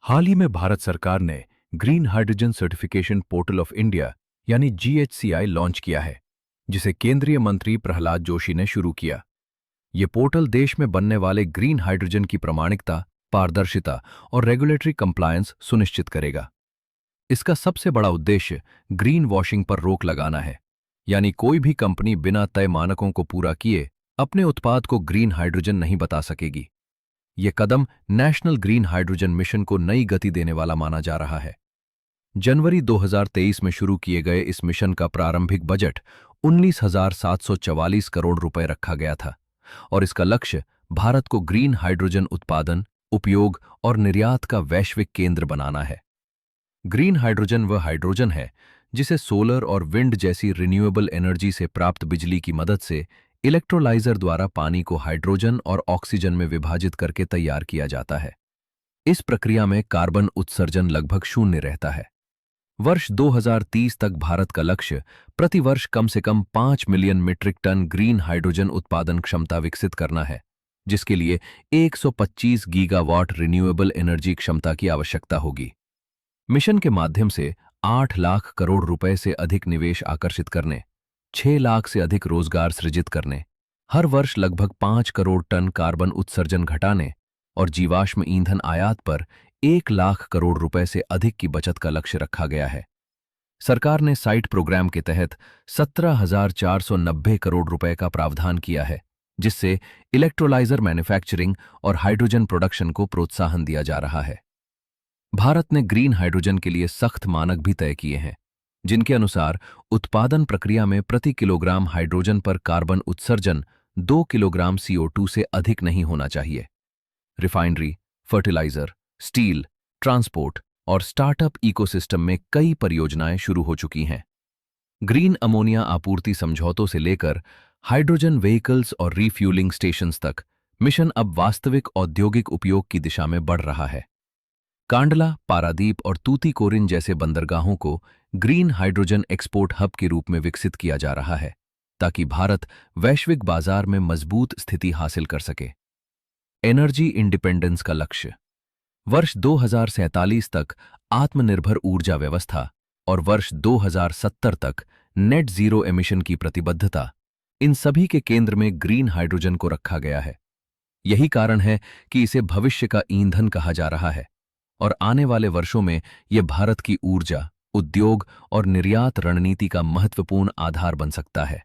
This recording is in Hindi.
हाल ही में भारत सरकार ने green hydrogen certification portal of India यानी जीएचसीआई लॉन्च किया है, जिसे केंद्रीय मंत्री प्रहलाद जोशी ने शुरू किया। ये पोर्टल देश में बनने वाले ग्रीन हाइड्रोजन की प्रामाणिकता, पारदर्शिता और रेगुलेटरी कंप्लायंस सुनिश्चित करेगा। इसका सबसे बड़ा उद्देश्य ग्रीन वॉशिंग पर रोक लगाना है, यानी कोई भी कंपनी बिना तय मानकों को पूरा किए अपने उत्पाद को ग्रीन हाइड्रोजन नहीं बता सकेगी। ये कदम नेशनल ग्रीन हाइड्रोजन मिशन को नई गति देने वाला माना जा रहा है। जनवरी 2023 में शुरू किए गए इस मिशन का प्रारंभिक बजट 19,744 करोड़ रुपए रखा गया था और इसका लक्ष्य भारत को ग्रीन हाइड्रोजन उत्पादन, उपयोग और निर्यात का वैश्विक केंद्र बनाना है। ग्रीन हाइड्रोजन वह हाइड्रोजन है जिसे सोलर और विंड जैसी रिन्यूएबल एनर्जी से प्राप्त बिजली की मदद से इलेक्ट्रोलाइजर द्वारा पानी को हाइड्रोजन और ऑक्सीजन में विभाजित करके तैयार किया जाता है। इस प्रक्रिया में कार्बन उत्सर्जन लगभग शून्य रहता है। वर्ष 2030 तक भारत का लक्ष्य प्रति वर्ष कम से कम 5 million metric ton green hydrogen उत्पादन क्षमता विकसित करना है, जिसके लिए 125 गीगावाट रिन्यूएबल एनर्जी क्षमता की आवश्यकता होगी। मिशन के माध्यम से 8 लाख करोड़ रुपए से अधिक निवेश आकर्षित करने, 6 लाख से अधिक रोजगार सृजित करने, हर वर्ष लगभग 5 करोड़ टन कार्बन उत्सर्जन घटाने और जीवाश्म ईंधन आयात पर 1 लाख करोड़ रुपए से अधिक की बचत का लक्ष्य रखा गया है। सरकार ने साइट प्रोग्राम के तहत 17,490 करोड़ रुपए का प्रावधान किया है, जिससे इलेक्ट्रोलाइजर मैन्युफैक्चरिंग और हाइड्रोजन प्रोडक्शन को प्रोत्साहन दिया जा रहा है। भारत ने ग्रीन हाइड्रोजन के लिए सख्त मानक भी तय किए हैं, जिनके अनुसार उत्पादन प्रक्रिया में प्रति किलोग्राम हाइड्रोजन पर कार्बन उत्सर्जन 2 किलोग्राम CO2 से अधिक नहीं होना चाहिए। रिफाइनरी, फर्टिलाइजर, स्टील, ट्रांसपोर्ट और स्टार्टअप इकोसिस्टम में कई परियोजनाएं शुरू हो चुकी हैं। ग्रीन अमोनिया आपूर्ति समझौतों से लेकर हाइड्रोजन व्हीकल्स और रीफ्यूलिंग स्टेशंस तक मिशन अब वास्तविक औद्योगिक उपयोग की दिशा में बढ़ रहा है। कांडला, पारादीप और तूतीकोरिन जैसे बंदरगाहों को ग्रीन हाइड्रोजन एक्सपोर्ट हब के रूप में विकसित किया जा रहा है, ताकि भारत वैश्विक बाजार में मजबूत स्थिति हासिल कर सके। एनर्जी इंडिपेंडेंस का लक्ष्य वर्ष 2047 तक आत्मनिर्भर ऊर्जा व्यवस्था और वर्ष 2070 तक नेट जीरो एमिशन की प्रतिबद्धता, इन सभी के केंद्र में ग्रीन हाइड्रोजन को रखा गया है। यही कारण है कि इसे भविष्य का ईंधन कहा जा रहा है और आने वाले वर्षों में यह भारत की ऊर्जा, उद्योग और निर्यात रणनीति का महत्वपूर्ण आधार बन सकता है।